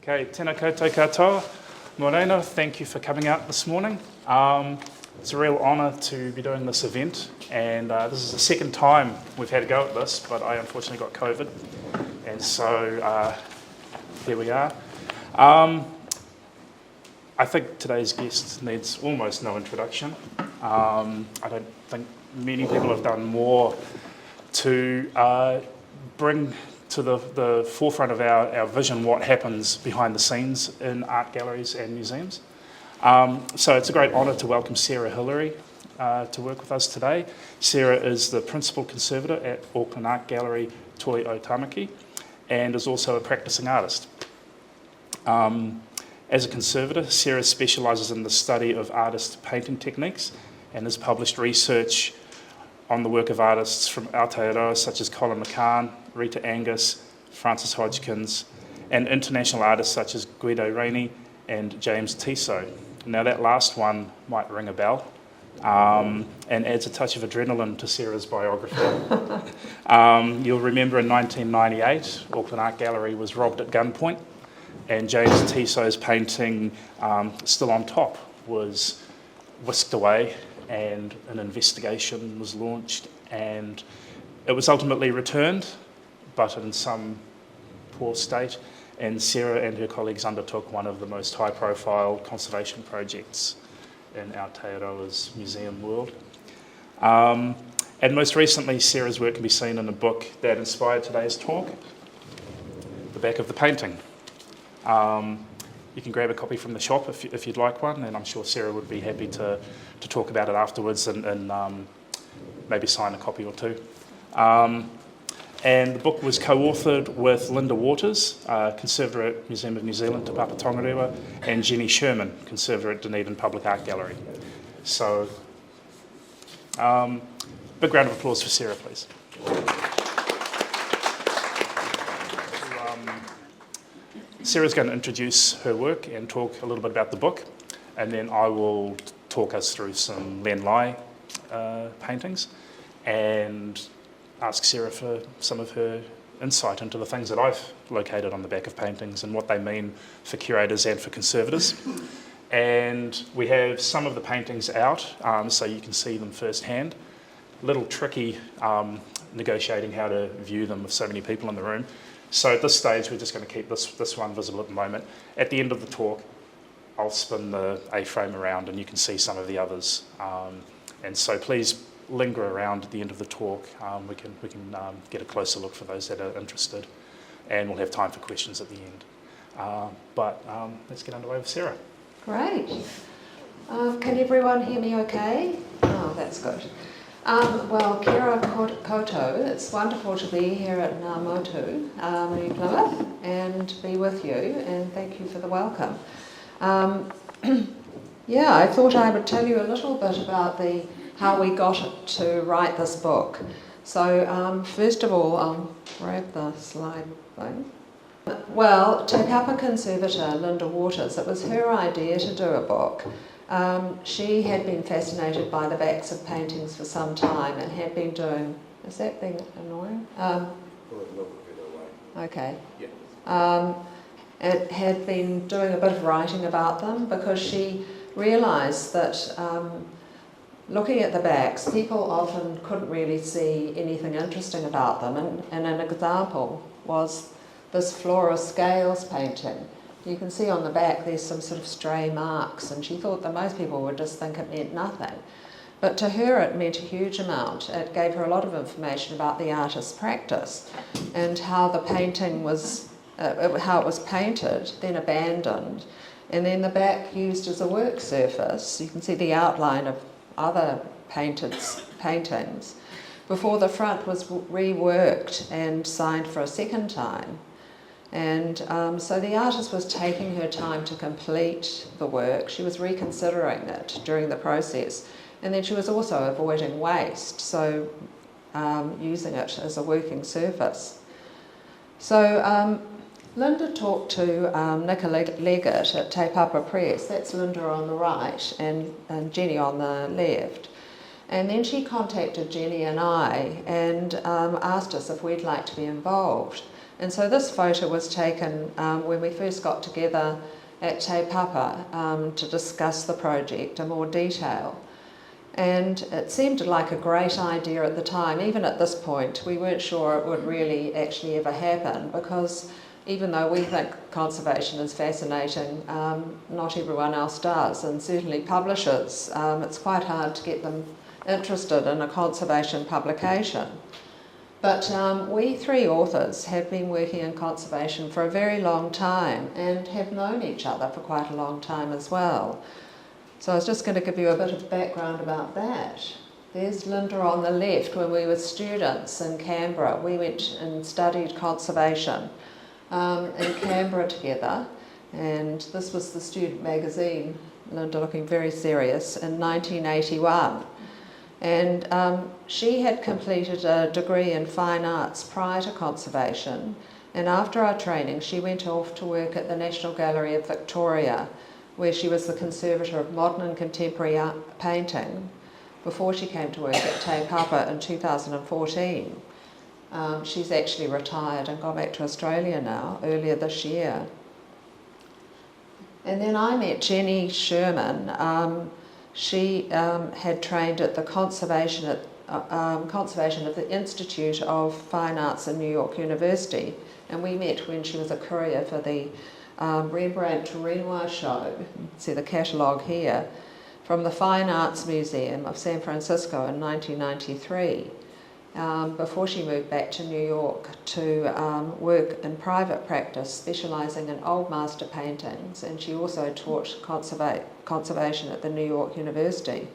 Okay, tēnā koutou katoa. Morena, thank you for coming out this morning. It's a real honour to be doing this event, and this is the second time we've had a go at this, but I unfortunately got COVID, and so here we are. I think today's guest needs almost no introduction. I don't think many people have done more to bring to the forefront of our vision what happens behind the scenes in art galleries and museums. So it's a great honour to welcome Sarah Hillary to work with us today. Sarah is the Principal Conservator at Auckland Art Gallery Toi Tāmaki and is also a practising artist. As a conservator, Sarah specialises in the study of artist painting techniques and has published research on the work of artists from Aotearoa such as Colin McCahon, Rita Angus, Francis Hodgkins, and international artists such as Guido Reni and James Tissot. Now that last one might ring a bell and adds a touch of adrenaline to Sarah's biography. You'll remember in 1998, Auckland Art Gallery was robbed at gunpoint, and James Tissot's painting, Still on Top, was whisked away, and an investigation was launched, and it was ultimately returned, but in some poor state, and Sarah and her colleagues undertook one of the most high-profile conservation projects in Aotearoa's museum world. And most recently, Sarah's work can be seen in a book that inspired today's talk, The Back of the Painting. You can grab a copy from the shop if you'd like one, and I'm sure Sarah would be happy to talk about it afterwards and maybe sign a copy or two. And the book was co-authored with Linda Waters, Conservator at Museum of New Zealand, Te Papa Tongarewa, and Jenny Sherman, Conservator at Dunedin Public Art Gallery. So, big round of applause for Sarah, please. Sarah's going to introduce her work and talk a little bit about the book, and then I will talk us through some Len Lye paintings and ask Sarah for some of her insight into the things that I've located on the back of paintings and what they mean for curators and for conservators. And we have some of the paintings out, so you can see them firsthand. A little tricky negotiating how to view them with so many people in the room. So at this stage, we're just going to keep this one visible at the moment. At the end of the talk, I'll spin the A-frame around and you can see some of the others. And so please linger around at the end of the talk. We can get a closer look for those that are interested, and we'll have time for questions at the end. But let's get underway with Sarah. Great. Can everyone hear me okay? Oh, that's good. Well, kia ora koutou. It's wonderful to be here at Ngā Motu, New Plymouth, and be with you, and thank you for the welcome. Yeah, I thought I would tell you a little bit about how we got to write this book. So first of all, I'll grab the slide thing. Well, Te Papa Conservator Linda Waters, it was her idea to do a book. She had been fascinated by the backs of paintings for some time and had been doing... Is that being annoying? Okay. Yeah. It had been doing a bit of writing about them because she realised that looking at the backs, people often couldn't really see anything interesting about them, and an example was this Flora Scales painting. You can see on the back there's some sort of stray marks, and she thought that most people would just think it meant nothing. But to her it meant a huge amount. It gave her a lot of information about the artist's practice and how the painting was, how it was painted, then abandoned, and then the back used as a work surface. You can see the outline of other paintings before the front was reworked and signed for a second time. And so the artist was taking her time to complete the work. She was reconsidering it during the process, and then she was also avoiding waste, so using it as a working surface. So Linda talked to Nicola Leggett at Te Papa Press. That's Linda on the right and Jenny on the left. And then she contacted Jenny and I and asked us if we'd like to be involved. And so this photo was taken when we first got together at Te Papa to discuss the project in more detail. And it seemed like a great idea at the time. Even at this point, we weren't sure it would really actually ever happen, because even though we think conservation is fascinating, not everyone else does, and certainly publishers. It's quite hard to get them interested in a conservation publication. But we three authors have been working in conservation for a very long time and have known each other for quite a long time as well. So I was just going to give you a bit of background about that. There's Linda on the left. When we were students in Canberra, we went and studied conservation in Canberra together, and this was the student magazine, Linda looking very serious, in 1981. And she had completed a degree in fine arts prior to conservation, and after our training she went off to work at the National Gallery of Victoria, where she was the Conservator of modern and contemporary art painting before she came to work at Te Papa in 2014. She's actually retired and gone back to Australia now, earlier this year. And then I met Jenny Sherman. She had trained at the Conservation of the Institute of Fine Arts in New York University, and we met when she was a courier for the Rembrandt to Renoir show. See the catalogue here, from the Fine Arts Museum of San Francisco in 1993, before she moved back to New York to work in private practice, specialising in old master paintings, and she also taught conservation at the New York University.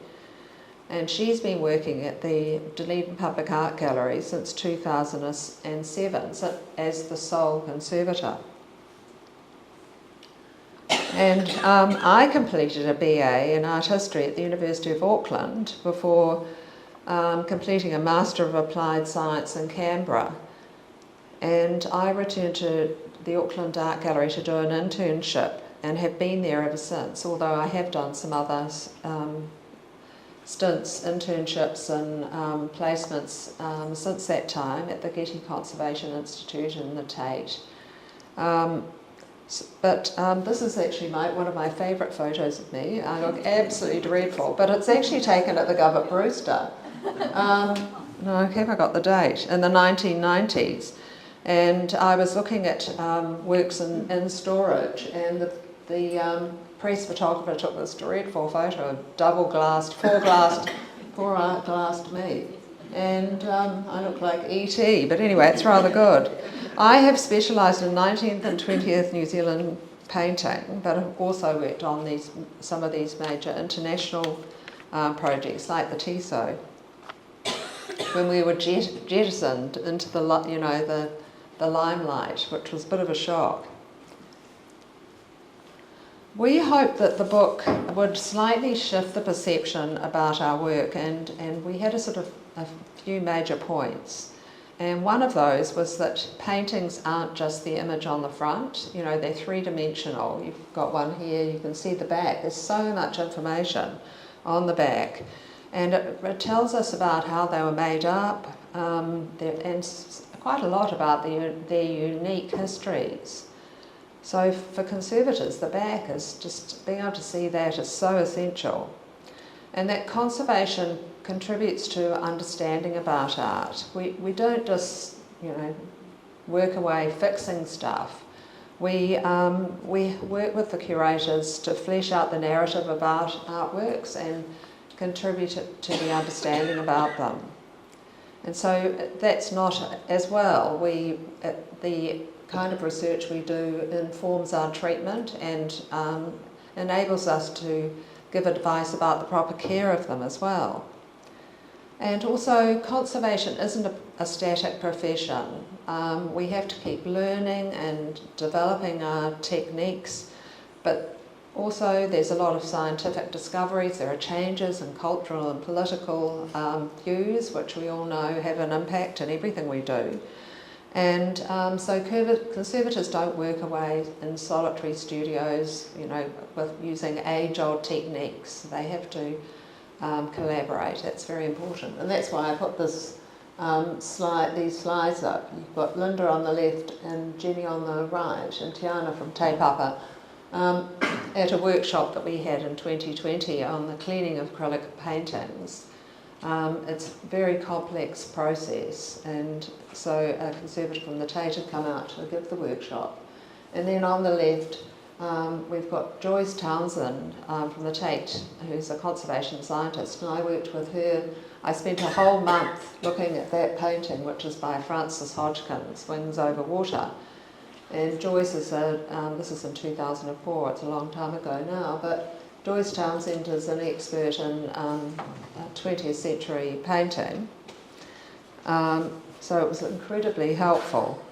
And she's been working at the Dunedin Public Art Gallery since 2007 as the sole conservator. And I completed a BA in art history at the University of Auckland before completing a Master of Applied Science in Canberra. And I returned to the Auckland Art Gallery to do an internship and have been there ever since, although I have done some other stints, internships and placements since that time at the Getty Conservation Institute and the Tate. But this is actually one of my favourite photos of me. I look absolutely dreadful, but it's actually taken at the Govett-Brewster. No, have I got the date? In the 1990s. And I was looking at works in storage, and the press photographer took this dreadful photo of double-glassed, four-art glassed me. And I look like E.T., but anyway, it's rather good. I have specialised in 19th and 20th New Zealand painting, but have also worked on some of these major international projects, like the TISO, when we were jettisoned into the limelight, which was a bit of a shock. We hoped that the book would slightly shift the perception about our work, and we had a few major points. And one of those was that paintings aren't just the image on the front, they're three-dimensional. You've got one here, you can see the back. There's so much information on the back. And it tells us about how they were made up, and quite a lot about their unique histories. So for conservators, the back is just, being able to see that is so essential. And that conservation contributes to understanding about art. We don't just, work away fixing stuff. We work with the curators to flesh out the narrative about artworks and contribute to the understanding about them. And so that's not as well. The kind of research we do informs our treatment and enables us to give advice about the proper care of them as well. And also, conservation isn't a static profession. We have to keep learning and developing our techniques, but also there's a lot of scientific discoveries. There are changes in cultural and political views, which we all know have an impact in everything we do. And so conservators don't work away in solitary studios, with using age-old techniques. They have to collaborate. That's very important, and that's why I put this these slides up. You've got Linda on the left and Jenny on the right, and Tiana from Te Papa, at a workshop that we had in 2020 on the cleaning of acrylic paintings. It's a very complex process, and so a conservator from the Tate had come out to give the workshop. And then on the left, we've got Joyce Townsend from the Tate, who's a conservation scientist, and I worked with her. I spent a whole month looking at that painting, which is by Frances Hodgkins, Wings Over Water. And Joyce is this is in 2004, it's a long time ago now, but Joyce Townsend is an expert in 20th century painting. So it was incredibly helpful.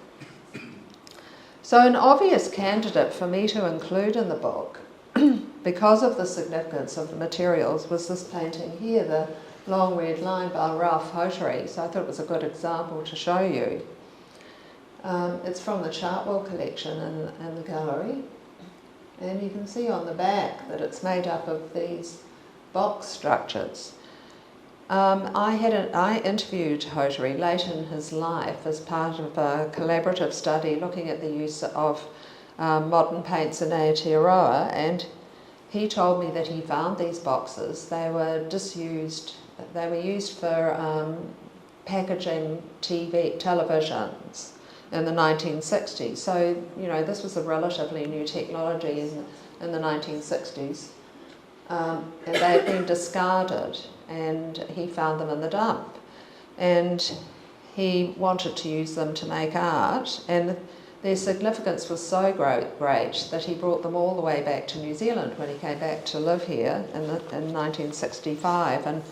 So an obvious candidate for me to include in the book, because of the significance of the materials, was this painting here, the Long Red Line by Ralph Hotere. So I thought it was a good example to show you. It's from the Chartwell collection in the gallery, and you can see on the back that it's made up of these box structures. I interviewed Hotere late in his life as part of a collaborative study looking at the use of modern paints in Aotearoa, and he told me that he found these boxes. They were disused. They were used for packaging televisions in the 1960s. So, you know, this was a relatively new technology in the 1960s. And they'd been discarded, and he found them in the dump. And he wanted to use them to make art, and their significance was so great that he brought them all the way back to New Zealand when he came back to live here in 1965. And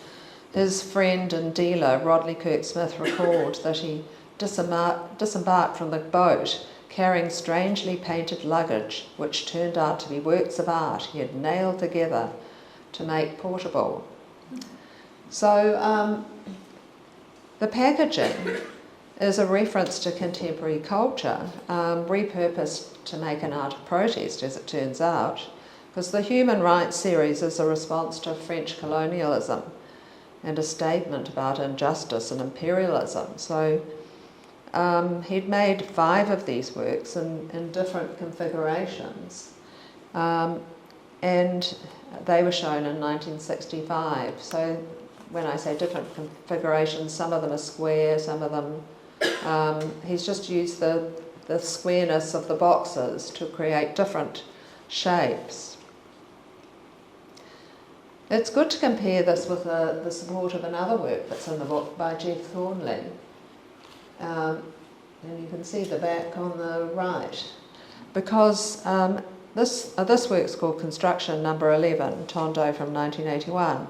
his friend and dealer, Rodley Kirk-Smith, recalled that he disembarked from the boat carrying strangely painted luggage, which turned out to be works of art he had nailed together to make portable. So the packaging is a reference to contemporary culture, repurposed to make an art of protest, as it turns out, because the Human Rights series is a response to French colonialism and a statement about injustice and imperialism. So he'd made 5 of these works in different configurations, and they were shown in 1965. So when I say different configurations, some of them are square, some of them, he's just used the squareness of the boxes to create different shapes. It's good to compare this with the support of another work that's in the book by Jeff Thornley. And you can see the back on the right, because this work's called Construction Number 11, Tondo from 1981,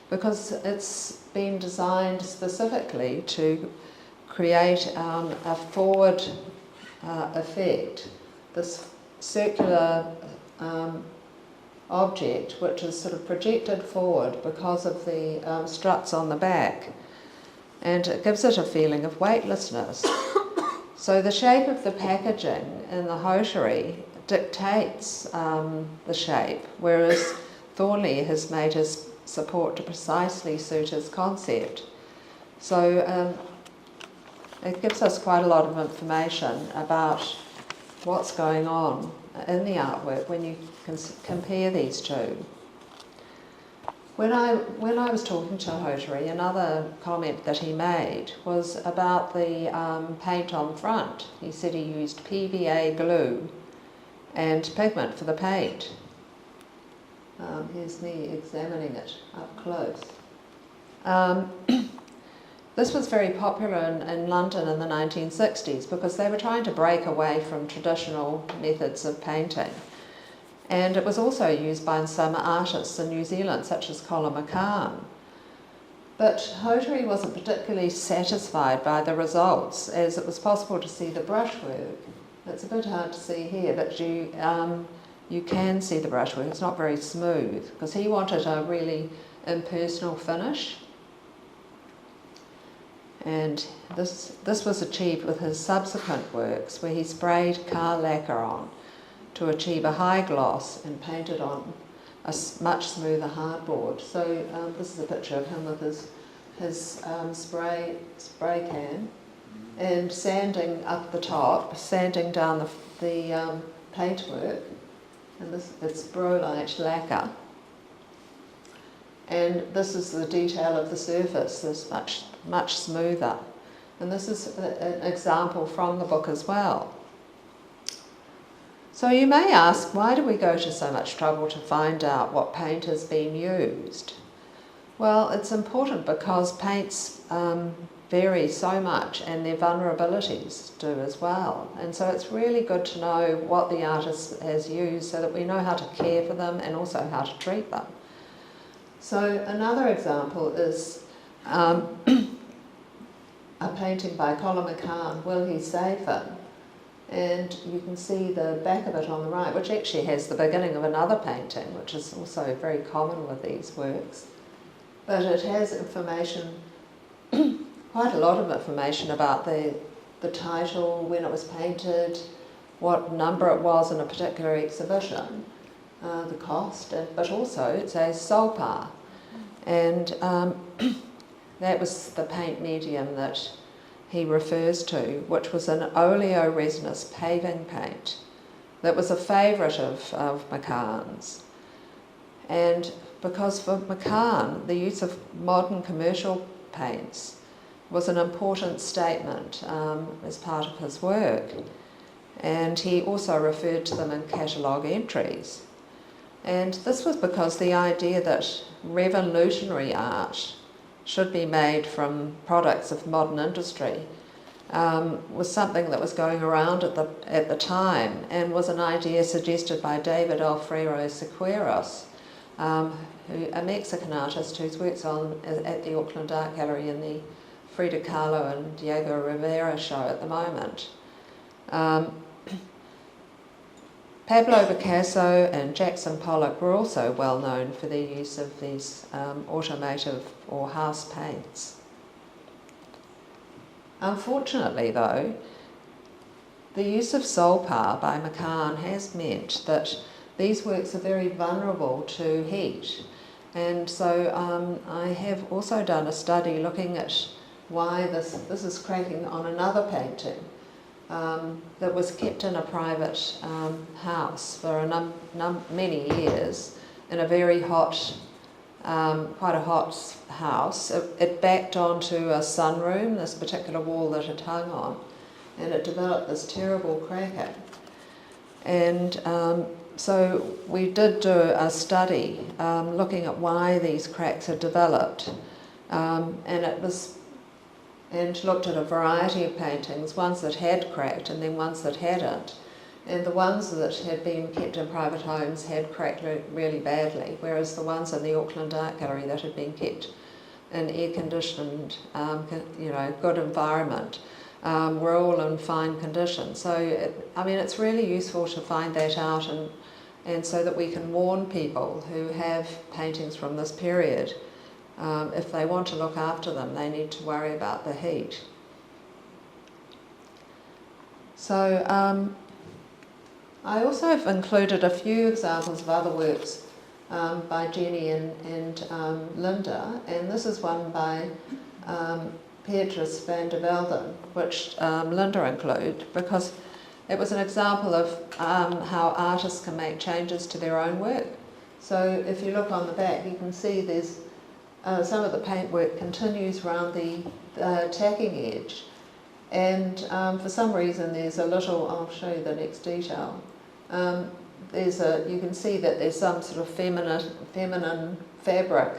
because it's been designed specifically to create a forward effect, this circular object which is sort of projected forward because of the struts on the back, and it gives it a feeling of weightlessness. So the shape of the packaging in the Hotere dictates the shape, whereas Thornley has made his support to precisely suit his concept. So it gives us quite a lot of information about what's going on in the artwork when you can compare these two. When I was talking to Hotere, another comment that he made was about the paint on front. He said he used PVA glue and pigment for the paint. Here's me examining it up close. This was very popular in London in the 1960s because they were trying to break away from traditional methods of painting. And it was also used by some artists in New Zealand, such as Colin McCahon. But Hotere wasn't particularly satisfied by the results, as it was possible to see the brushwork. It's a bit hard to see here, but you can see the brushwork. It's not very smooth, because he wanted a really impersonal finish. And this was achieved with his subsequent works, where he sprayed car lacquer on to achieve a high gloss and painted on a much smoother hardboard. So this is a picture of him with his his spray can and sanding up the top, sanding down the paintwork, and it's brolite lacquer. And this is the detail of the surface, it's much smoother. And this is an example from the book as well. So you may ask, why do we go to so much trouble to find out what paint has been used? Well, it's important because paints vary so much and their vulnerabilities do as well. And so it's really good to know what the artist has used so that we know how to care for them and also how to treat them. So another example is a painting by Colin McCahon, Will He Save Him? And you can see the back of it on the right, which actually has the beginning of another painting, which is also very common with these works. But it has information, quite a lot of information about the title, when it was painted, what number it was in a particular exhibition, the cost, but also it says Solpar. And that was the paint medium that he refers to, which was an oleoresinous paving paint that was a favourite of McCahon's. And because for McCahon, the use of modern commercial paints was an important statement as part of his work. And he also referred to them in catalogue entries. And this was because the idea that revolutionary art should be made from products of modern industry was something that was going around at the time, and was an idea suggested by David Alfredo Siqueiros, a Mexican artist whose works on at the Auckland Art Gallery in the Frida Kahlo and Diego Rivera show at the moment. Pablo Picasso and Jackson Pollock were also well known for their use of these automotive or house paints. Unfortunately though, the use of Solpar by McCahon has meant that these works are very vulnerable to heat. And so I have also done a study looking at why this is cracking on another painting that was kept in a private house for many years in a very hot, quite a hot house. It backed onto a sunroom, this particular wall that it hung on, and it developed this terrible cracking. And so we did do a study looking at why these cracks had developed, and looked at a variety of paintings, ones that had cracked and then ones that hadn't. And the ones that had been kept in private homes had cracked really badly, whereas the ones in the Auckland Art Gallery that had been kept in air-conditioned, good environment, were all in fine condition. So, it's really useful to find that out, and so that we can warn people who have paintings from this period. If they want to look after them, they need to worry about the heat. So I also have included a few examples of other works by Jenny and Linda, and this is one by Beatrice van der Velden, which Linda included, because it was an example of how artists can make changes to their own work. So if you look on the back, you can see there's some of the paintwork continues around the tacking edge, and for some reason there's a little, I'll show you the next detail, you can see that there's some sort of feminine fabric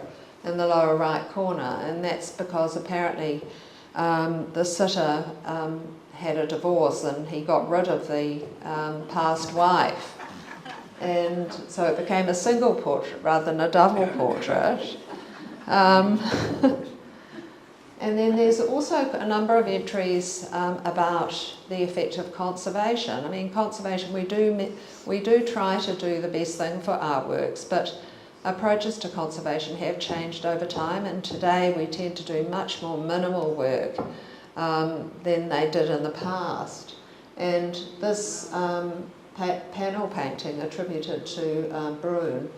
in the lower right corner, and that's because apparently the sitter had a divorce and he got rid of the past wife, and so it became a single portrait rather than a double portrait. And then there's also a number of entries about the effect of conservation. Conservation, we do try to do the best thing for artworks, but approaches to conservation have changed over time, and today we tend to do much more minimal work than they did in the past. And this panel painting attributed to Brune,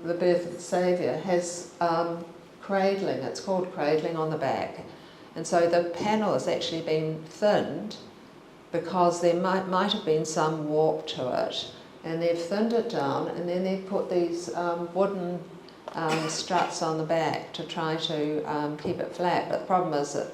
The Birth of the Saviour, has cradling. It's called cradling on the back. And so the panel has actually been thinned because there might have been some warp to it. And they've thinned it down, and then they've put these wooden struts on the back to try to keep it flat. But the problem is that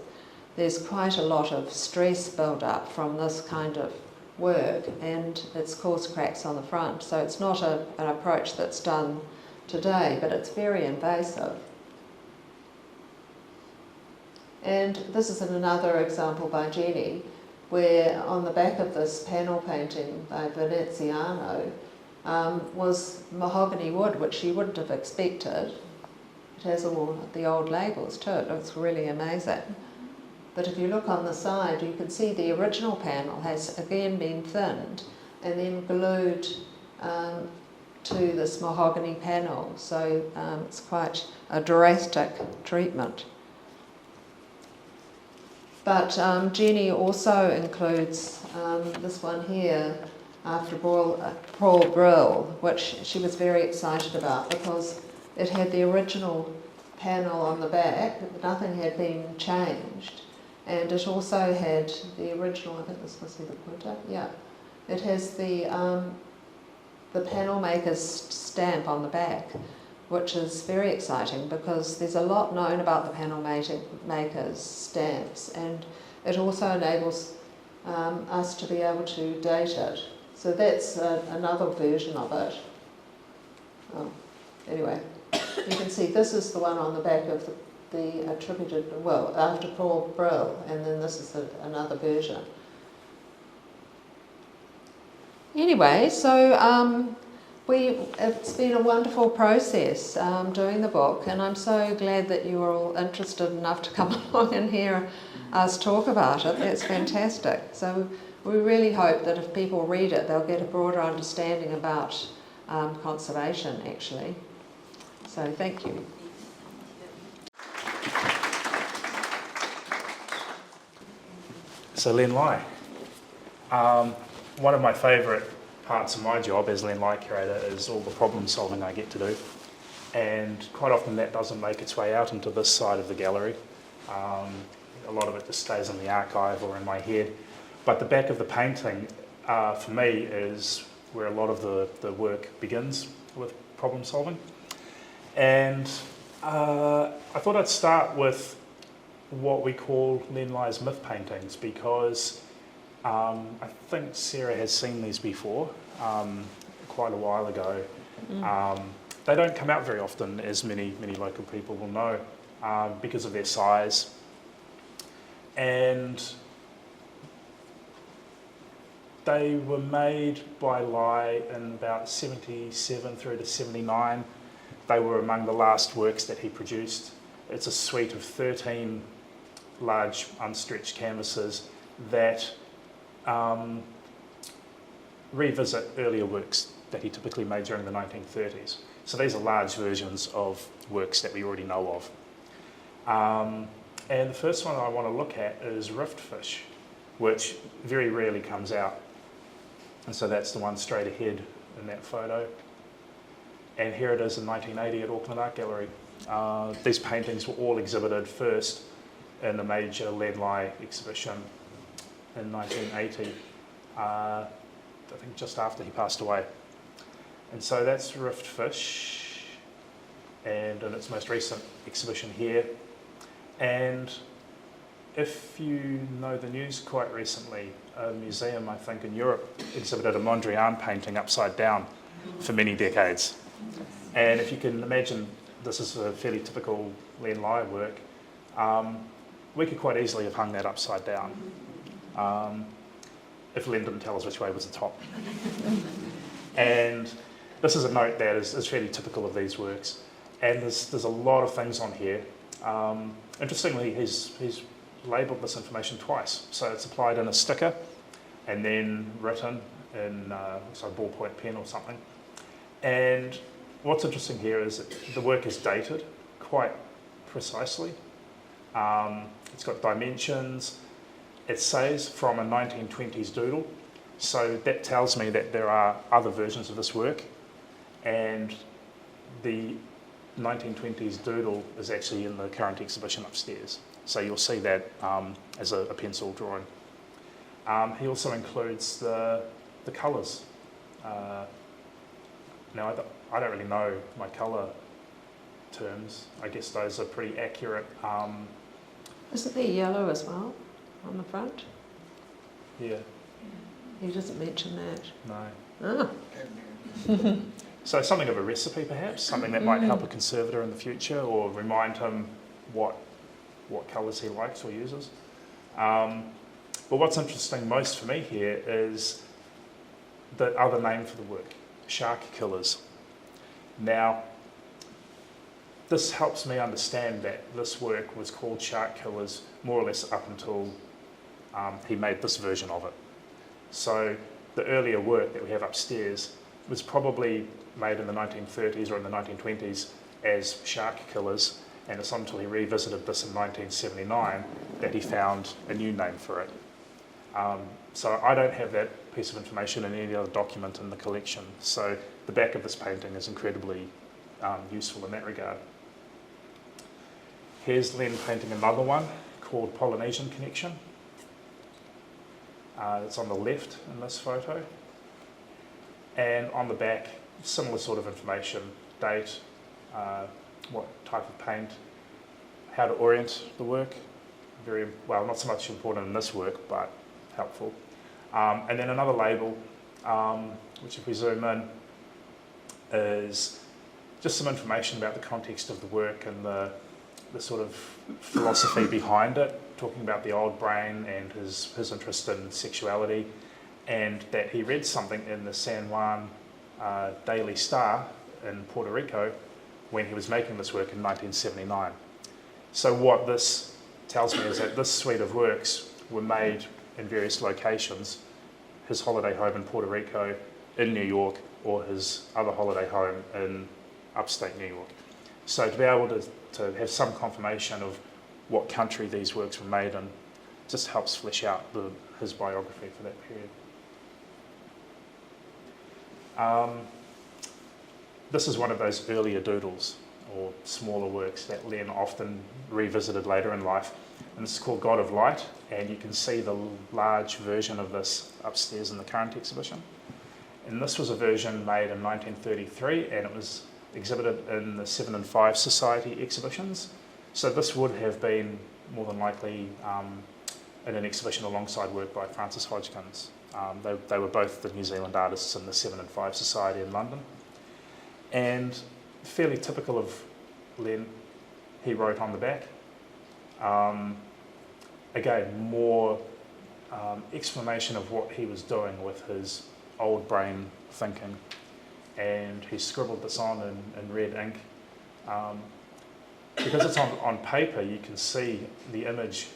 there's quite a lot of stress built up from this kind of work, and it's caused cracks on the front. So it's not an approach that's done today, but it's very invasive. And this is another example by Jenny, where on the back of this panel painting by Veneziano was mahogany wood, which you wouldn't have expected. It has all the old labels too. It looks really amazing. But if you look on the side, you can see the original panel has again been thinned and then glued to this mahogany panel. So it's quite a drastic treatment. But Jenny also includes this one here after Paul Brill, which she was very excited about because it had the original panel on the back, nothing had been changed. And it also had the original, I think this must be the pointer, yeah. It has the panel maker's stamp on the back, which is very exciting because there's a lot known about the panel maker's stamps, and it also enables us to be able to date it. So that's another version of it. Oh, anyway, you can see this is the one on the back of the attributed, well, after Paul Brill, and then this is another version. Anyway, so it's been a wonderful process doing the book, and I'm so glad that you were all interested enough to come along and hear us talk about it. That's fantastic. So we really hope that if people read it, they'll get a broader understanding about conservation, actually. So thank you. So Len Lye. One of my favourite parts of my job as Len Lye Curator is all the problem solving I get to do, and quite often that doesn't make its way out into this side of the gallery. A lot of it just stays in the archive or in my head, but the back of the painting for me is where a lot of the work begins with problem solving. And I thought I'd start with what we call Len Lye's myth paintings, because I think Sarah has seen these before, quite a while ago. They don't come out very often, as many local people will know, because of their size. And they were made by Lye in about 77 through to 79. They were among the last works that he produced. It's a suite of 13 large unstretched canvases that revisit earlier works that he typically made during the 1930s. So these are large versions of works that we already know of. And the first one I want to look at is Riftfish, which very rarely comes out. And so that's the one straight ahead in that photo. And here it is in 1980 at Auckland Art Gallery. These paintings were all exhibited first in the major Len Lye exhibition in 1980, I think just after he passed away. And so that's Riftfish, and in its most recent exhibition here. And if you know the news, quite recently, a museum, I think, in Europe exhibited a Mondrian painting upside down for many decades. And if you can imagine, this is a fairly typical Len Lye work, we could quite easily have hung that upside down if Len didn't tell us which way was the top. And this is a note that is fairly typical of these works. And there's a lot of things on here. Interestingly, he's labelled this information twice. So it's applied in a sticker and then written in a ballpoint pen or something. And what's interesting here is that the work is dated quite precisely. It's got dimensions. It says from a 1920s doodle. So that tells me that there are other versions of this work. And the 1920s doodle is actually in the current exhibition upstairs. So you'll see that as a pencil drawing. He also includes the colours. Now, I don't really know my colour terms. I guess those are pretty accurate. Isn't there yellow as well on the front? Yeah. He doesn't mention that. No. Ah. So something of a recipe, perhaps, something that might help a conservator in the future, or remind him what colours he likes or uses. But what's interesting most for me here is the other name for the work, shark killers. Now, this helps me understand that this work was called Shark Killers more or less up until he made this version of it. So the earlier work that we have upstairs was probably made in the 1930s or in the 1920s as Shark Killers, and it's until he revisited this in 1979 that he found a new name for it. So I don't have that piece of information in any other document in the collection, so the back of this painting is incredibly useful in that regard. Here's Len painting another one called Polynesian Connection. It's on the left in this photo. And on the back, similar sort of information, date, what type of paint, how to orient the work. Very, well, not so much important in this work, but helpful. And then another label, which if we zoom in, is just some information about the context of the work and the sort of philosophy behind it, talking about the old brain and his interest in sexuality, and that he read something in the San Juan Daily Star in Puerto Rico when he was making this work in 1979. So what this tells me is that this suite of works were made in various locations, his holiday home in Puerto Rico, in New York, or his other holiday home in upstate New York. So to be able to have some confirmation of what country these works were made in just helps flesh out his biography for that period. This is one of those earlier doodles or smaller works that Len often revisited later in life, and this is called God of Light, and you can see the large version of this upstairs in the current exhibition. And this was a version made in 1933, and it was exhibited in the 7 and 5 Society exhibitions. So this would have been more than likely in an exhibition alongside work by Francis Hodgkins. They were both the New Zealand artists in the 7 and 5 Society in London. And fairly typical of Len, he wrote on the back. Again, more explanation of what he was doing with his old brain thinking. And he scribbled this on in red ink. Because it's on paper, you can see the image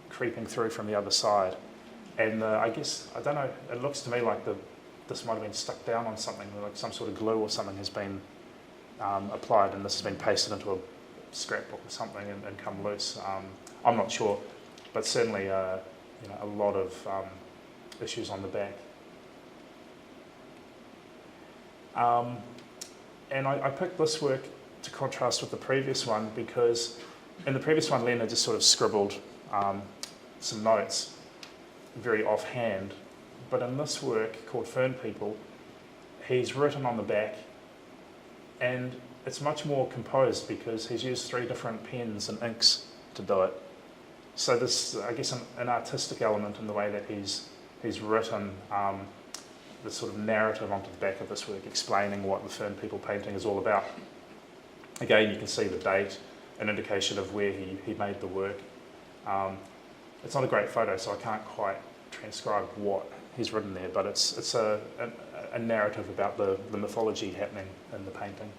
creeping through from the other side. And I guess, I don't know, it looks to me like this might have been stuck down on something, like some sort of glue or something has been applied, and this has been pasted into a scrapbook or something and come loose. I'm not sure, but certainly a lot of issues on the back. And I picked this work to contrast with the previous one because in the previous one Len had just sort of scribbled some notes very offhand, but in this work called Fern People he's written on the back, and it's much more composed because he's used 3 different pens and inks to do it. So there's, I guess, an artistic element in the way that he's written the sort of narrative onto the back of this work, explaining what the Fern People painting is all about. Again, you can see the date, an indication of where he made the work. It's not a great photo, so I can't quite transcribe what he's written there, but it's a narrative about the mythology happening in the painting.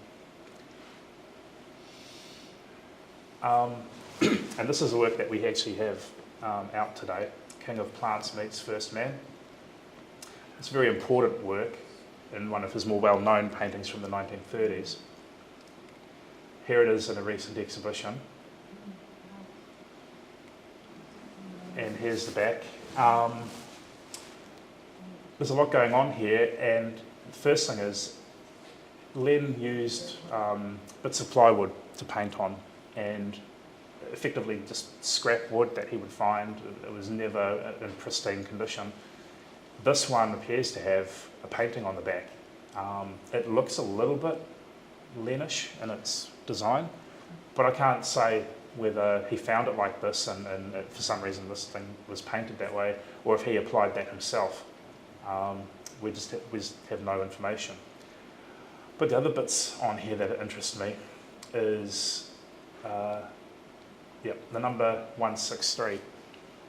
And this is a work that we actually have out today, King of Plants Meets First Man. It's a very important work in one of his more well-known paintings from the 1930s. Here it is in a recent exhibition. And here's the back. There's a lot going on here, and the first thing is Len used bits of plywood to paint on, and effectively just scrap wood that he would find. It was never in pristine condition. This one appears to have a painting on the back. It looks a little bit Lenish in its design, but I can't say whether he found it like this and for some reason this thing was painted that way, or if he applied that himself. We just have no information. But the other bits on here that interest me is the number 163.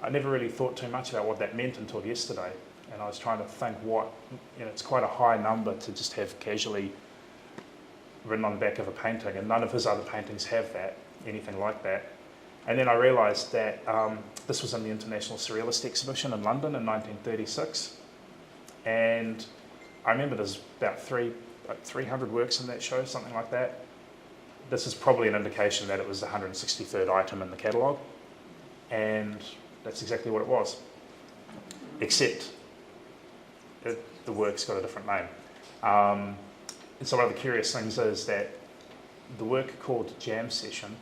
I never really thought too much about what that meant until yesterday, and I was trying to think it's quite a high number to just have casually written on the back of a painting, and none of his other paintings have that, anything like that. And then I realised that this was in the International Surrealist Exhibition in London in 1936, and I remember there's about 300 works in that show, something like that. This is probably an indication that it was the 163rd item in the catalogue, and that's exactly what it was, except the work's got a different name. And so one of the curious things is that the work called Jam Session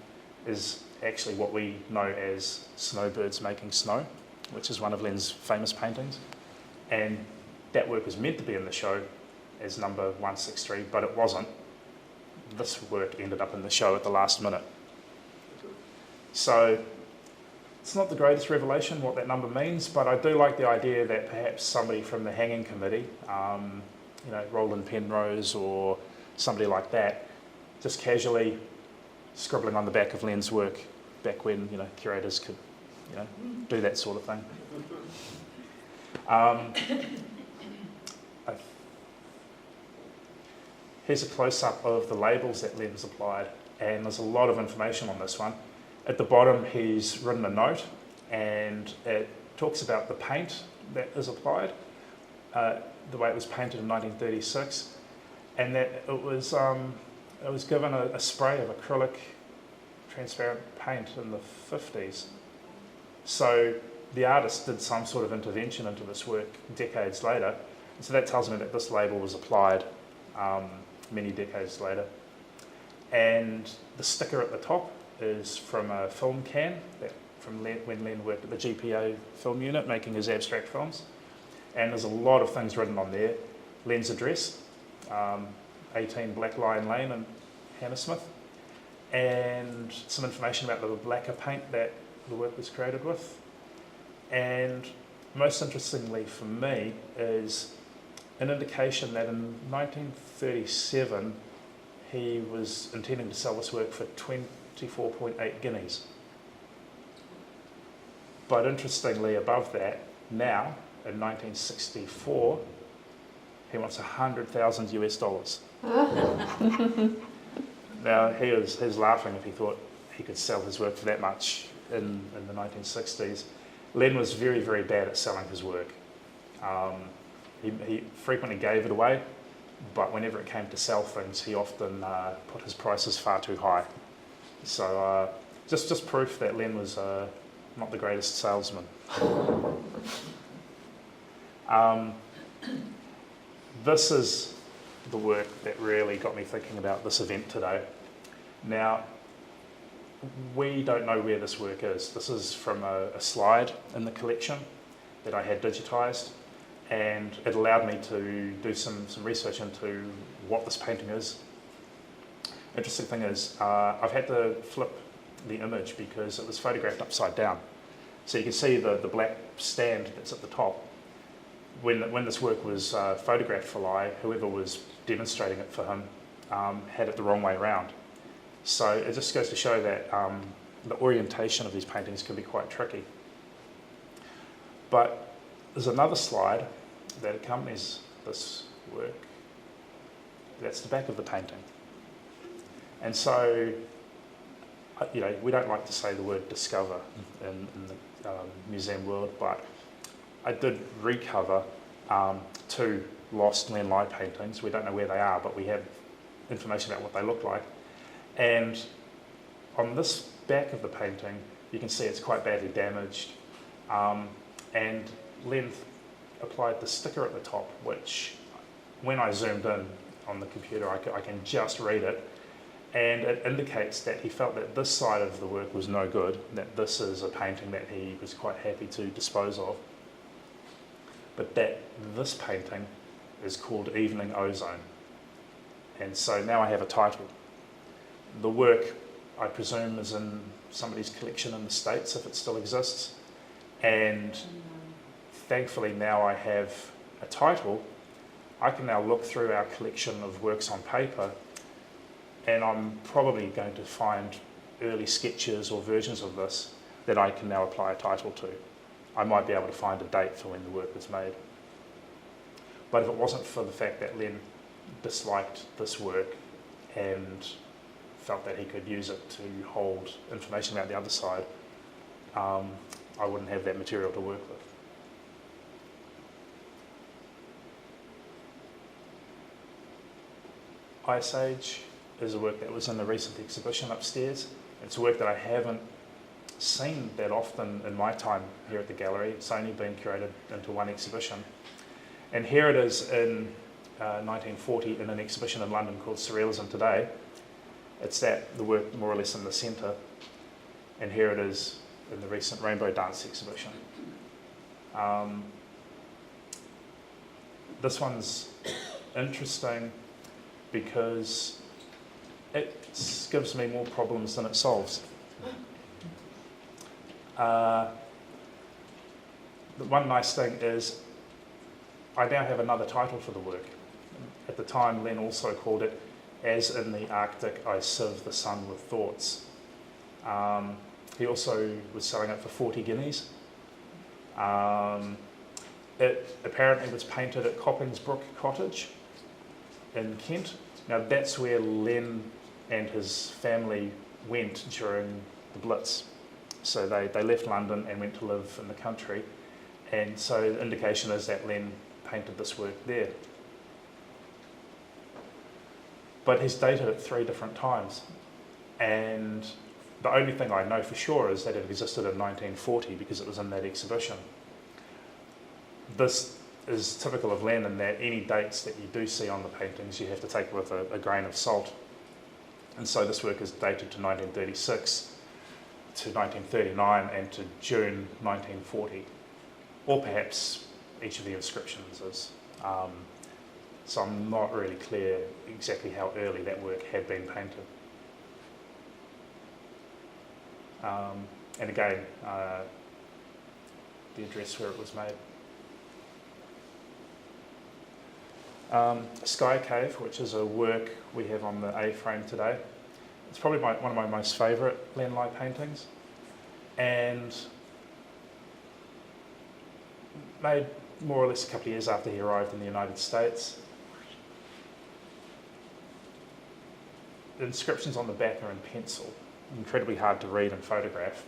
is actually what we know as Snowbirds Making Snow, which is one of Len's famous paintings. And that work was meant to be in the show as number 163, but it wasn't. This work ended up in the show at the last minute. So it's not the greatest revelation what that number means, but I do like the idea that perhaps somebody from the hanging committee, Roland Penrose or somebody like that, just casually scribbling on the back of Len's work back when curators could do that sort of thing. Here's a close-up of the labels that Len's applied, and there's a lot of information on this one. At the bottom he's written a note, and it talks about the paint that is applied, the way it was painted in 1936, and that it was given a spray of acrylic transparent paint in the 50s. So the artist did some sort of intervention into this work decades later, and so that tells me that this label was applied many decades later. And the sticker at the top is from a film can from when Len worked at the GPA film unit making his abstract films. And there's a lot of things written on there. Len's address, 18 Black Lion Lane in Hammersmith, and some information about the lacquer paint that the work was created with. And most interestingly for me is an indication that in 1937 he was intending to sell this work for 24.8 guineas. But interestingly above that, now in 1964, he wants $100,000 US. Now he's laughing if he thought he could sell his work for that much in the 1960s. Len was very, very bad at selling his work. He frequently gave it away, but whenever it came to sell things, he often put his prices far too high. So just proof that Len was not the greatest salesman. This is the work that really got me thinking about this event today. Now, we don't know where this work is. This is from a slide in the collection that I had digitised, and it allowed me to do some research into what this painting is. Interesting thing is, I've had to flip the image because it was photographed upside down. So you can see the black stand that's at the top. When this work was photographed for Lye, whoever was demonstrating it for him had it the wrong way around. So it just goes to show that the orientation of these paintings can be quite tricky. But there's another slide that accompanies this work. That's the back of the painting. And so, we don't like to say the word discover in the museum world, but I did recover 2 lost Len Lye paintings. We don't know where they are, but we have information about what they look like. And on this back of the painting, you can see it's quite badly damaged. And Len applied the sticker at the top, which, when I zoomed in, on the computer. I can just read it, and it indicates that he felt that this side of the work was no good, that this is a painting that he was quite happy to dispose of, but that this painting is called Evening Ozone. And so now I have a title. The work, I presume, is in somebody's collection in the States, if it still exists, and thankfully now I have a title. I can now look through our collection of works on paper, and I'm probably going to find early sketches or versions of this that I can now apply a title to. I might be able to find a date for when the work was made. But if it wasn't for the fact that Len disliked this work and felt that he could use it to hold information about the other side, I wouldn't have that material to work with. Ice Age is a work that was in the recent exhibition upstairs. It's a work that I haven't seen that often in my time here at the gallery. It's only been curated into one exhibition. And here it is in 1940 in an exhibition in London called Surrealism Today. It's the work more or less in the centre. And here it is in the recent Rainbow Dance exhibition. This one's interesting because it gives me more problems than it solves. The one nice thing is I now have another title for the work. At the time, Len also called it As in the Arctic I Sieve the Sun with Thoughts. He also was selling it for 40 guineas. It apparently was painted at Coppingsbrook Cottage in Kent. Now that's where Len and his family went during the Blitz. So they left London and went to live in the country. And so the indication is that Len painted this work there. But he's dated it 3 different times. And the only thing I know for sure is that it existed in 1940 because it was in that exhibition. This is typical of Len in that any dates that you do see on the paintings you have to take with a grain of salt. And so this work is dated to 1936, to 1939 and to June 1940. Or perhaps each of the inscriptions is. So I'm not really clear exactly how early that work had been painted. And again, the address where it was made. Sky Cave, which is a work we have on the A-frame today. It's probably one of my most favourite Len Lye paintings, and made more or less a couple of years after he arrived in the United States. The inscriptions on the back are in pencil, incredibly hard to read and photograph.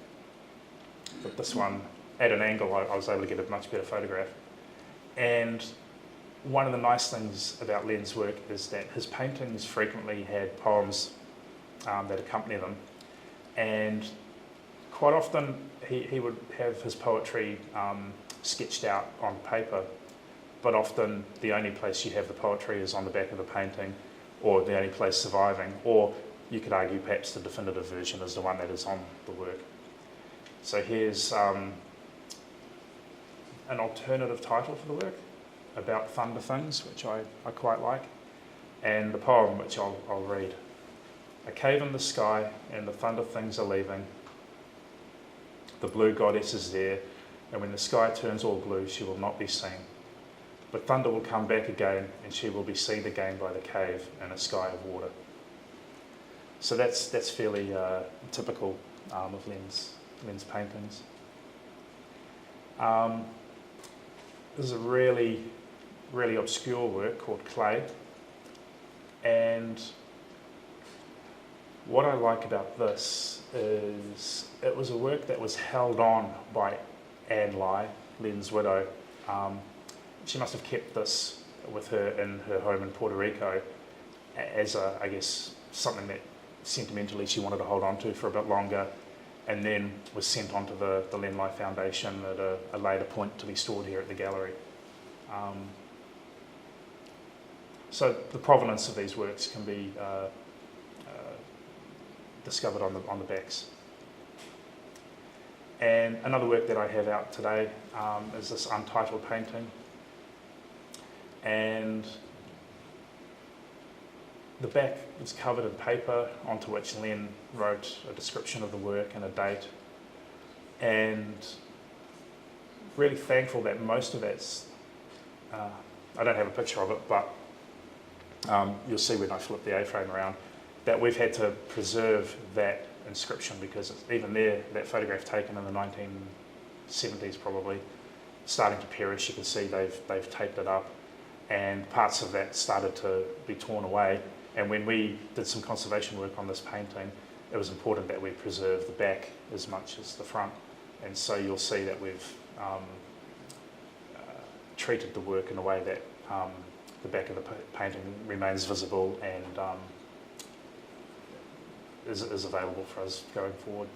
But this one, at an angle, I was able to get a much better photograph. And one of the nice things about Len's work is that his paintings frequently had poems that accompany them. And quite often he would have his poetry sketched out on paper, but often the only place you have the poetry is on the back of the painting, or the only place surviving, or you could argue perhaps the definitive version is the one that is on the work. So here's an alternative title for the work, About Thunder Things, which I quite like, and the poem, which I'll read. A cave in the sky and the thunder things are leaving. The blue goddess is there, and when the sky turns all blue, she will not be seen. But thunder will come back again, and she will be seen again by the cave in a sky of water. So that's fairly typical of Len's paintings. This is a really, really obscure work called Clay, and what I like about this is it was a work that was held on by Len Lye, Len's widow. She must have kept this with her in her home in Puerto Rico as I guess, something that sentimentally she wanted to hold on to for a bit longer, and then was sent on to the Len Lye Foundation at a later point to be stored here at the gallery. So the provenance of these works can be discovered on the backs. And another work that I have out today is this untitled painting. And the back is covered in paper onto which Len wrote a description of the work and a date. And really thankful that most of that's, I don't have a picture of it, but you'll see when I flip the A-frame around, that we've had to preserve that inscription because it's even there, that photograph taken in the 1970s probably, starting to perish. You can see they've taped it up, and parts of that started to be torn away. And when we did some conservation work on this painting, it was important that we preserve the back as much as the front. And so you'll see that we've treated the work in a way that the back of the painting remains visible and is available for us going forward.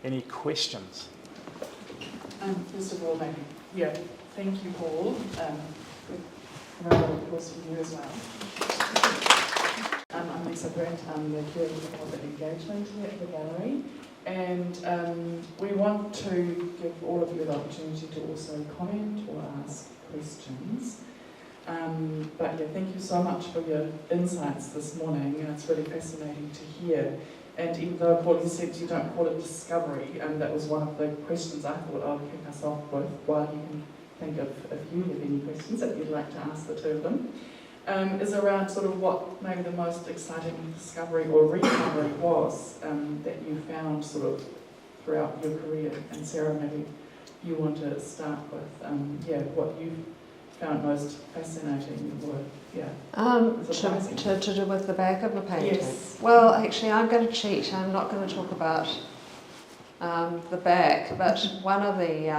Any questions? First of all, maybe, thank you, Paul. And a round of applause for you as well. I'm Lisa Brent, I'm the Curator of Public Engagement here at the gallery, and we want to give all of you the opportunity to also comment or ask questions. Thank you so much for your insights this morning, and it's really fascinating to hear. And even though, Paul, you said you don't call it discovery, that was one of the questions I thought I would kick us off with, while you can think of if you have any questions that you'd like to ask the two of them, is around sort of what maybe the most exciting discovery or recovery was that you found sort of throughout your career. And Sarah, maybe you want to start with what you found most fascinating or to do with the back of the painting. Yes. Well, actually, I'm going to cheat. I'm not going to talk about the back, but one of the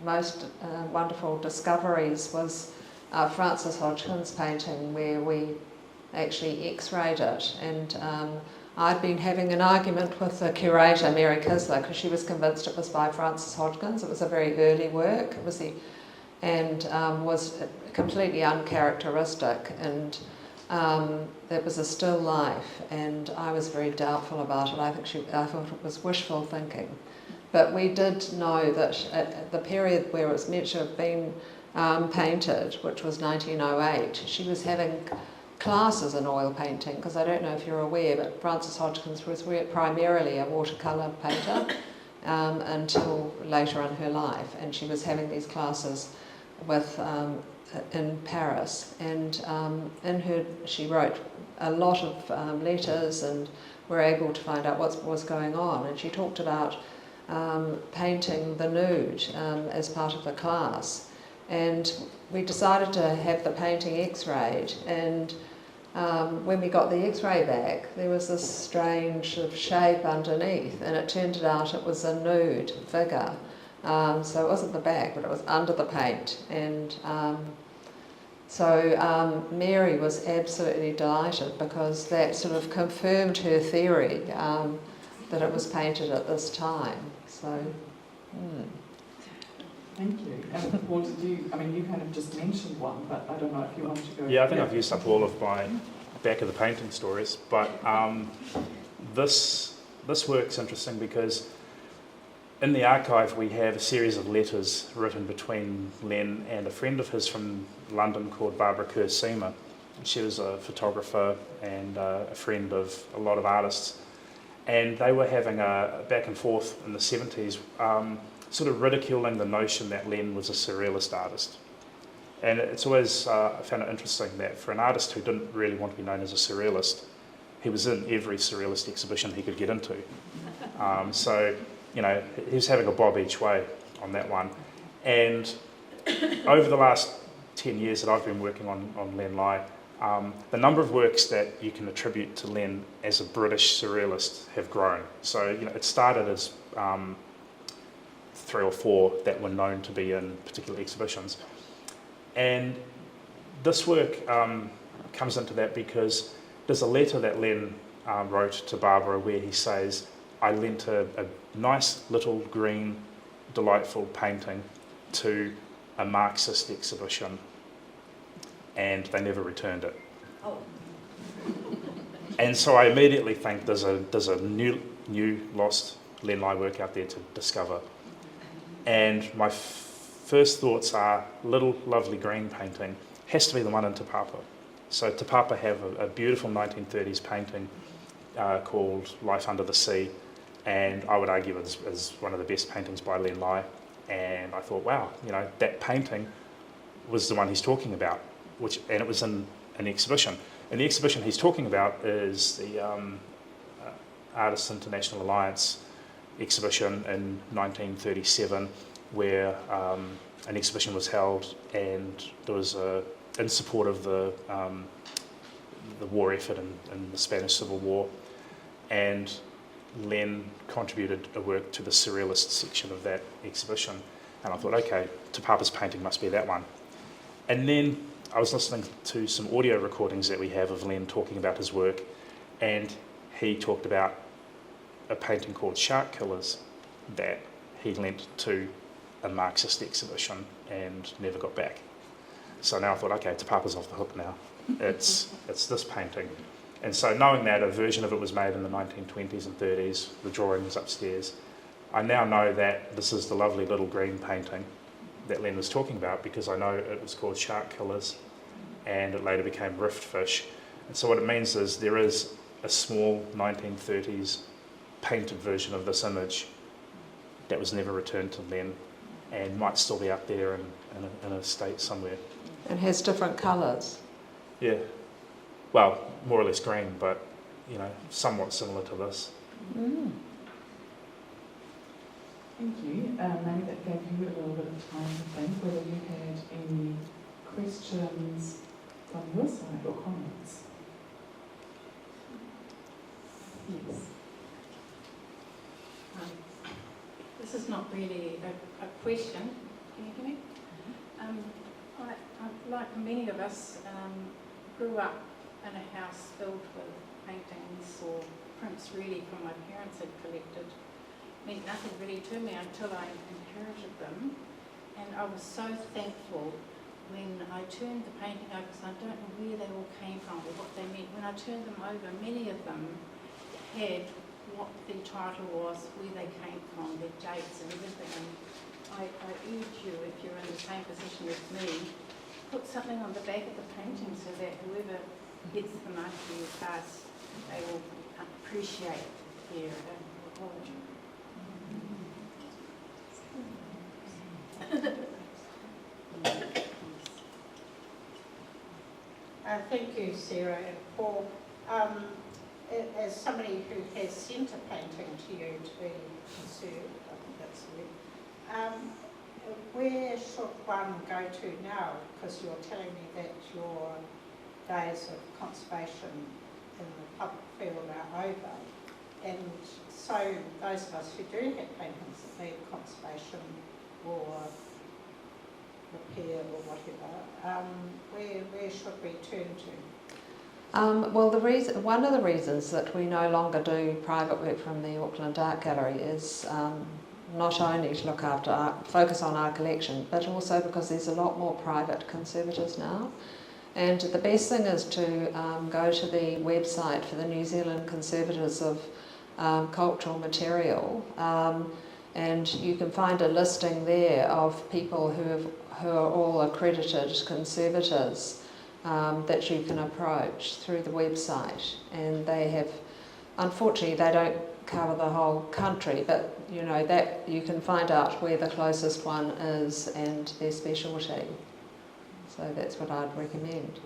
most wonderful discoveries was Frances Hodgkin's painting, where we actually x-rayed it. And I'd been having an argument with the curator, Mary Kisler, because she was convinced it was by Frances Hodgkins. It was a very early work. It was was completely uncharacteristic, and it was a still life, and I was very doubtful about it. I thought it was wishful thinking. But we did know that at the period where it was meant to have been painted, which was 1908, she was having classes in oil painting, because I don't know if you're aware, but Frances Hodgkins was primarily a watercolour painter until later in her life, and she was having these classes in Paris, and she wrote a lot of letters, and were able to find out what was going on. And she talked about painting the nude as part of the class, and we decided to have the painting x-rayed, and when we got the x-ray back, there was this strange sort of shape underneath, and it turned out it was a nude figure. So it wasn't the back, but it was under the paint. And so Mary was absolutely delighted, because that sort of confirmed her theory that it was painted at this time. So, Thank you. And Paul, you kind of just mentioned one, but I don't know if you want to go. Yeah, I think I've used up all of my back of the painting stories, but this work's interesting because in the archive we have a series of letters written between Len and a friend of his from London called Barbara Kerr-Seamer. She was a photographer and a friend of a lot of artists, and they were having a back and forth in the 70s, sort of ridiculing the notion that Len was a surrealist artist. And it's always, I found it interesting that for an artist who didn't really want to be known as a surrealist, he was in every surrealist exhibition he could get into. So, he was having a bob each way on that one. And over the last 10 years that I've been working on Len Lye, the number of works that you can attribute to Len as a British surrealist have grown. So, it started as 3 or 4 that were known to be in particular exhibitions. And this work comes into that because there's a letter that Len wrote to Barbara where he says, I lent a nice little green, delightful painting to a Marxist exhibition, and they never returned it. Oh. And so I immediately think there's a new lost Len Lye work out there to discover. And my first thoughts are, little lovely green painting has to be the one in Te Papa. So Te Papa have a beautiful 1930s painting called Life Under the Sea, and I would argue is one of the best paintings by Len Lye. And I thought, wow, that painting was the one he's talking about, and it was in an exhibition. And the exhibition he's talking about is the Artists International Alliance exhibition in 1937, where an exhibition was held, and there was in support of the war effort in the Spanish Civil War, and Len contributed a work to the surrealist section of that exhibition. And I thought, okay, Te Papa's painting must be that one. And then I was listening to some audio recordings that we have of Len talking about his work, and he talked about a painting called Shark Killers that he lent to a Marxist exhibition and never got back. So now I thought, okay, Te Papa's off the hook now. It's this painting. And so knowing that a version of it was made in the 1920s and 30s, the drawing was upstairs, I now know that this is the lovely little green painting that Len was talking about, because I know it was called Shark Killers and it later became Rift Fish. And so what it means is there is a small 1930s painted version of this image that was never returned to Len and might still be out there in a state somewhere. And has different colours. Yeah. Well, more or less green, but somewhat similar to this. Mm. Thank you. Maybe that gave you a little bit of time to think whether you had any questions from your side or comments. Yes. This is not really a question. Can you hear me? I, like many of us, grew up in a house filled with paintings or prints really from my parents had collected. Meant nothing really to me until I inherited them, and I was so thankful when I turned the painting over, because I don't know where they all came from or what they meant. When I turned them over, many of them had what the title was, where they came from, their dates and everything. And I urge you, if you're in the same position as me, put something on the back of the painting so that whoever gets them after you pass, they will appreciate their origin. Thank you, Sarah and Paul. As somebody who has sent a painting to you to be conserved, I think that's it, where should one go to now? Because you're telling me that your days of conservation in the public field are over. And so those of us who do have paintings that need conservation or repair or whatever, where should we turn to? Well, one of the reasons that we no longer do private work from the Auckland Art Gallery is not only to look after focus on our collection, but also because there's a lot more private conservators now. And the best thing is to go to the website for the New Zealand Conservators of Cultural Material, and you can find a listing there of people who are all accredited conservators that you can approach through the website. And they have, unfortunately, they don't cover the whole country, but that you can find out where the closest one is and their specialty. So that's what I'd recommend.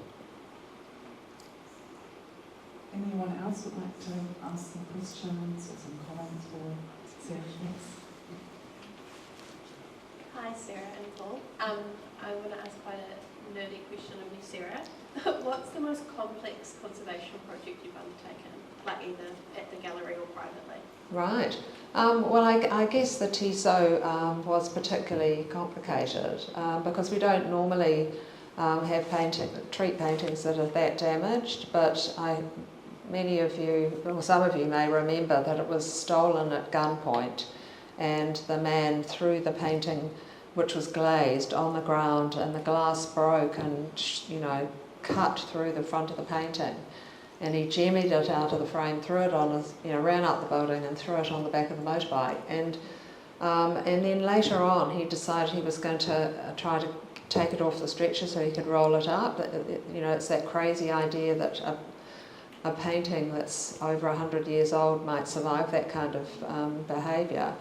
Anyone else would like to ask some questions or some comments for Sarah? Hi, Sarah and Paul. I want to ask quite a nerdy question of you, Sarah. What's the most complex conservation project you've undertaken, like either at the gallery or privately? Right. Well, I guess the Tiso was particularly complicated because we don't normally have treat paintings that are that damaged, but many of you, or some of you may remember that it was stolen at gunpoint, and the man threw the painting which was glazed, on the ground, and the glass broke and, cut through the front of the painting. And he jemmied it out of the frame, threw it on his, ran up the building and threw it on the back of the motorbike. And then later on, he decided he was going to try to take it off the stretcher so he could roll it up. It's that crazy idea that a painting that's over 100 years old might survive that kind of behaviour.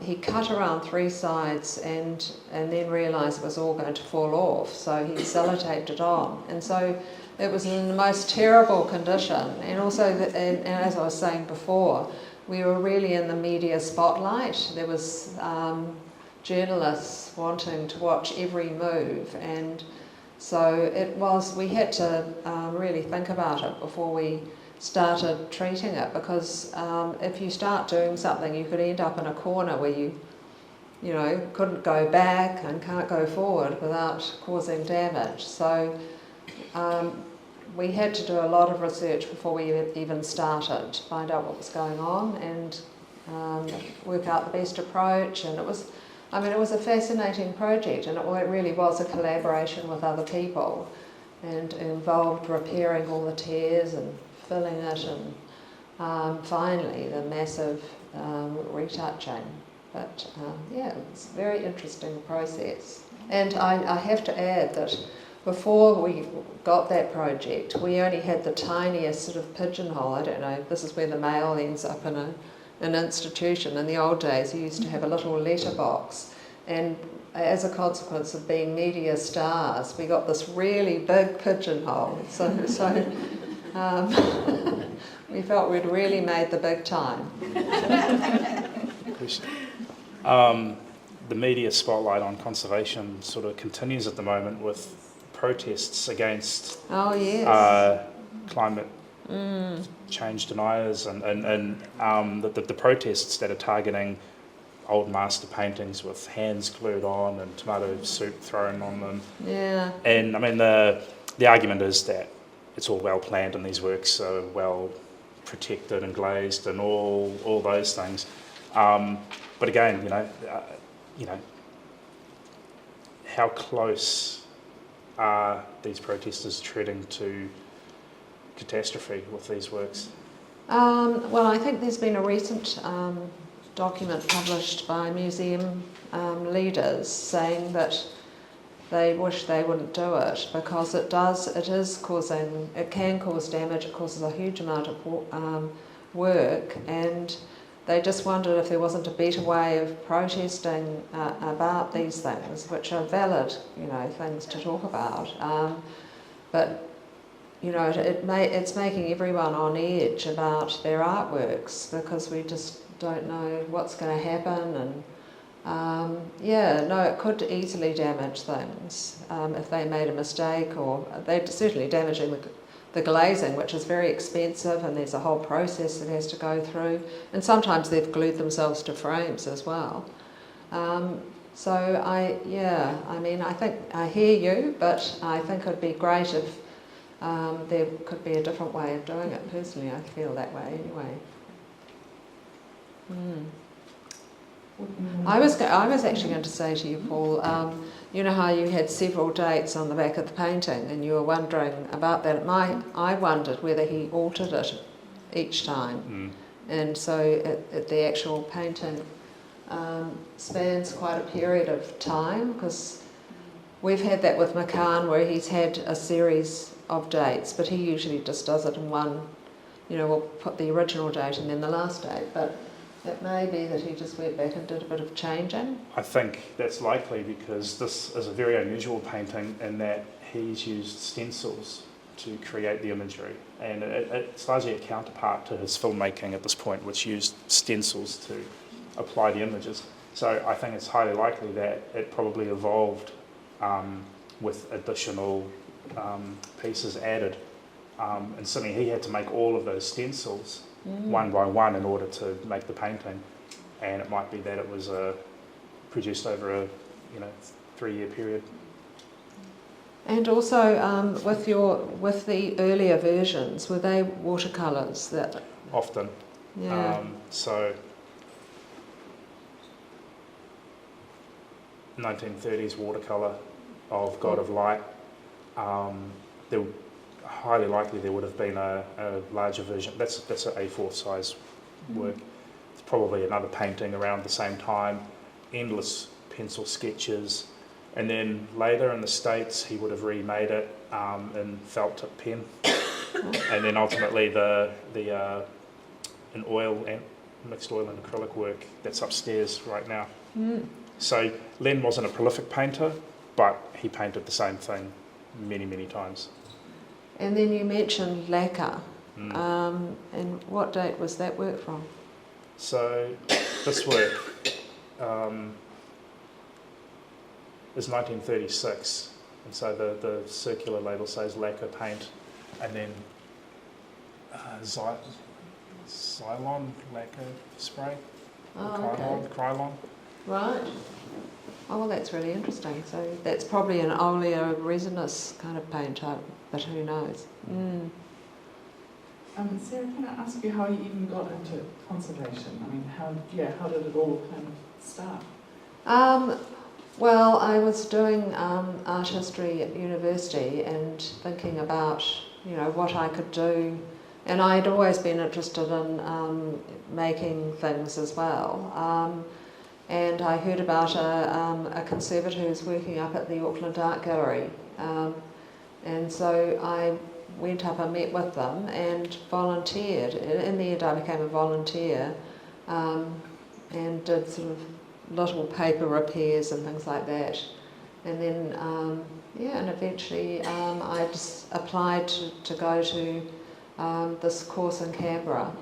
He cut around 3 sides and then realised it was all going to fall off, so he sellotaped it on. And so it was in the most terrible condition. And also, and as I was saying before, we were really in the media spotlight. There was journalists wanting to watch every move, and so we had to really think about it before we started treating it, because if you start doing something, you could end up in a corner where you couldn't go back and can't go forward without causing damage. So we had to do a lot of research before we even started, to find out what was going on and work out the best approach. And it was a fascinating project, and it really was a collaboration with other people, and involved repairing all the tears and filling it, and finally the massive retouching. But it's a very interesting process. And I have to add that before we got that project, we only had the tiniest sort of pigeonhole. I don't know, this is where the mail ends up in an institution. In the old days, you used to have a little letterbox, and as a consequence of being media stars, we got this really big pigeonhole. So we felt we'd really made the big time. The media spotlight on conservation sort of continues at the moment with protests against climate change deniers, and the protests that are targeting old master paintings with hands glued on and tomato soup thrown on them. Yeah. And I mean, the argument is that it's all well planned and these works are well protected and glazed and all those things. But again, how close are these protesters treading to catastrophe with these works? Well, I think there's been a recent document published by museum leaders saying that they wish they wouldn't do it, because it can cause damage, it causes a huge amount of work, and they just wondered if there wasn't a better way of protesting about these things, which are valid, things to talk about. But it's making everyone on edge about their artworks, because we just don't know what's going to happen, and it could easily damage things if they made a mistake, or they're certainly damaging the glazing, which is very expensive, and there's a whole process that has to go through, and sometimes they've glued themselves to frames as well. I think I hear you, but I think it'd be great if there could be a different way of doing it. Personally, I feel that way anyway. I was actually going to say to you, Paul, you know how you had several dates on the back of the painting, and you were wondering about that. I wondered whether he altered it each time, and so the actual painting spans quite a period of time, because we've had that with McCahon, where he's had a series of dates, but he usually just does it in one. We'll put the original date and then the last date, but it may be that he just went back and did a bit of changing. I think that's likely, because this is a very unusual painting in that he's used stencils to create the imagery, and it's largely a counterpart to his filmmaking at this point, which used stencils to apply the images. So I think it's highly likely that it probably evolved with additional pieces added, and suddenly he had to make all of those stencils one by one in order to make the painting, and it might be that it was produced over a 3-year period. And also with the earlier versions, were they watercolours? That often. Yeah. 1930s watercolour of God of Light. Highly likely there would have been a larger version. That's an A4 size work. It's probably another painting around the same time. Endless pencil sketches, and then later in the States he would have remade it in felt tip pen, and then ultimately in oil and mixed oil and acrylic work that's upstairs right now. So Len wasn't a prolific painter, but he painted the same thing many times. And then you mentioned lacquer. And what date was that work from? So this work is 1936, and so the circular label says lacquer paint, and then Xylon lacquer spray, Krylon. Right. Oh, well, that's really interesting. So that's probably an oleoresinous kind of paint, but who knows? Sarah, can I ask you how you even got into conservation? I mean, how did it all kind of start? Well, I was doing art history at university and thinking about, what I could do. And I'd always been interested in making things as well. And I heard about a conservator who was working up at the Auckland Art Gallery. And so I went up and met with them and volunteered. In the end I became a volunteer and did sort of little paper repairs and things like that. And then, and eventually I just applied to go to this course in Canberra.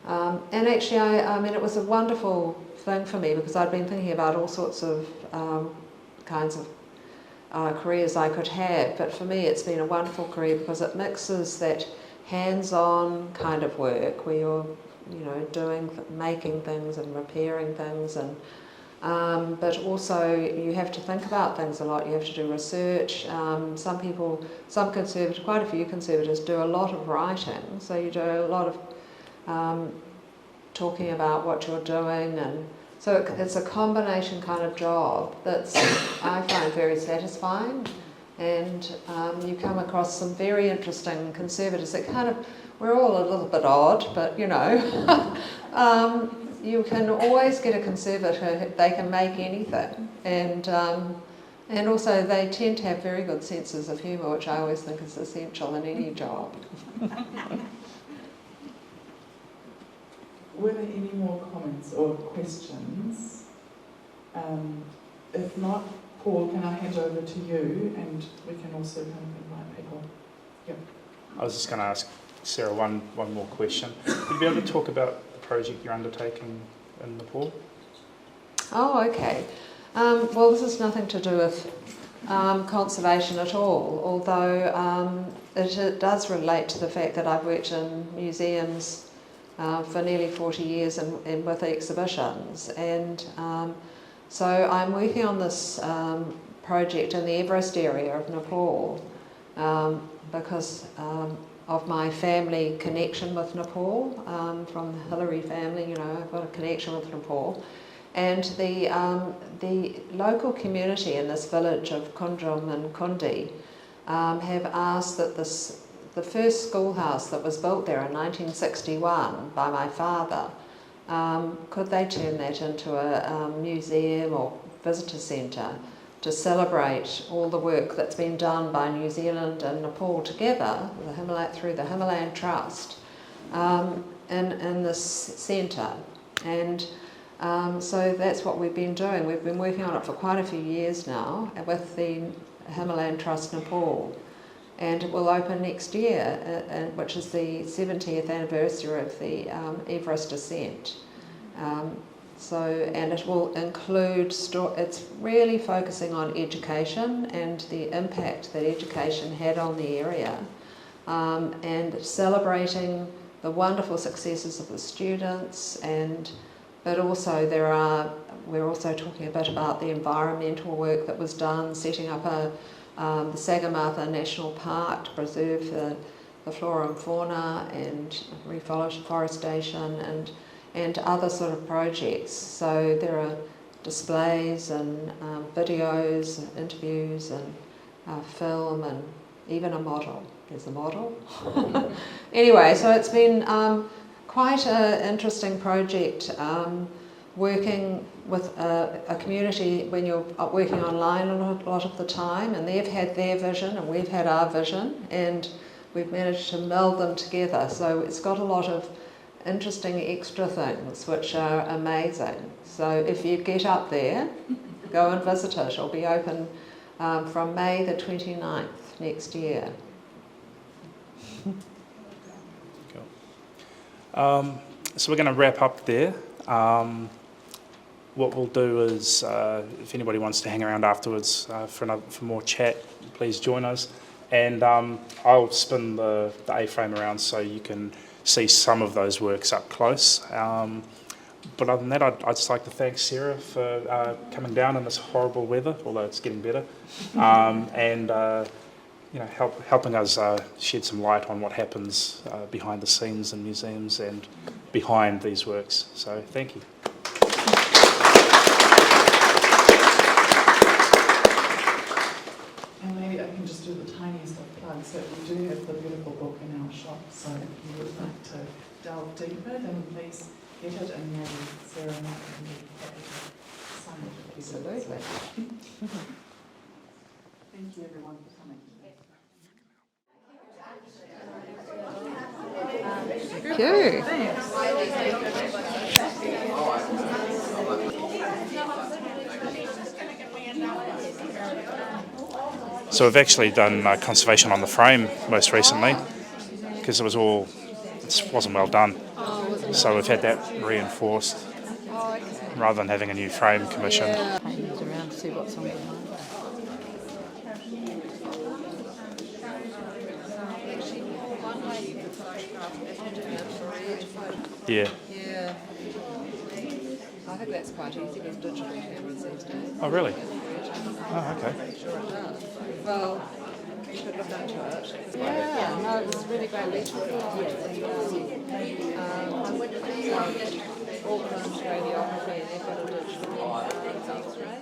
And actually, I mean, it was a wonderful thing for me because I'd been thinking about all sorts of kinds of careers I could have, but for me it's been a wonderful career because it mixes that hands-on kind of work where you're, making things and repairing things, and but also you have to think about things a lot. You have to do research. Quite a few conservators do a lot of writing, so you do a lot of talking about what you're doing, and so it's a combination kind of job that's I find very satisfying, and you come across some very interesting conservators that we're all a little bit odd, but you can always get a conservator, they can make anything, and also they tend to have very good senses of humour, which I always think is essential in any job. Were there any more comments or questions? If not, Paul, can I hand over to you, and we can also kind of invite people. Yep. I was just going to ask Sarah one more question. Would you be able to talk about the project you're undertaking in Nepal? Oh, okay. Well, this has nothing to do with conservation at all, although it does relate to the fact that I've worked in museums for nearly 40 years and with exhibitions, and so I'm working on this project in the Everest area of Nepal because of my family connection with Nepal, from the Hillary family. I've got a connection with Nepal, and the local community in this village of Kunjum and Kundi have asked that the first schoolhouse that was built there in 1961 by my father, could they turn that into a museum or visitor centre to celebrate all the work that's been done by New Zealand and Nepal together through the Himalayan Trust in this centre. And so that's what we've been doing. We've been working on it for quite a few years now with the Himalayan Trust Nepal. And it will open next year, which is the 70th anniversary of the Everest ascent. And it will include, it's really focusing on education and the impact that education had on the area, and celebrating the wonderful successes of the students, but also we're also talking a bit about the environmental work that was done, setting up the Sagarmatha National Park to preserve the flora and fauna and reforestation and other sort of projects. So there are displays and videos, and interviews and film, and even a model. There's a model. Anyway, so it's been quite an interesting project, working with a community when you're working online a lot of the time, and they've had their vision and we've had our vision, and we've managed to meld them together. So it's got a lot of interesting extra things which are amazing. So if you get up there, go and visit it. It'll be open from May the 29th next year. Cool. So we're going to wrap up there. What we'll do is, if anybody wants to hang around afterwards for more chat, please join us. And I'll spin the A-frame around so you can see some of those works up close. But other than that, I'd just like to thank Sarah for coming down in this horrible weather, although it's getting better, and helping us shed some light on what happens behind the scenes in museums and behind these works. So thank you. And maybe I can just do the tiniest of plugs. So we do have the beautiful book in our shop, so if you would like to delve deeper, then please get it, and maybe Sarah and I can be happy to sign it. Absolutely. Thank you everyone for coming. Thank you. So we've actually done conservation on the frame most recently because it wasn't well done. So we've had that reinforced rather than having a new frame commissioned. Paintings around to see what's on behind. Yeah. Yeah. I think that's quite easy with digital cameras these days. Oh, really? Oh, okay. Sure it does. Well, you should look into it. Yeah, no, it was really great. We took a lot. Auckland radiography, and they've got a digital X-ray.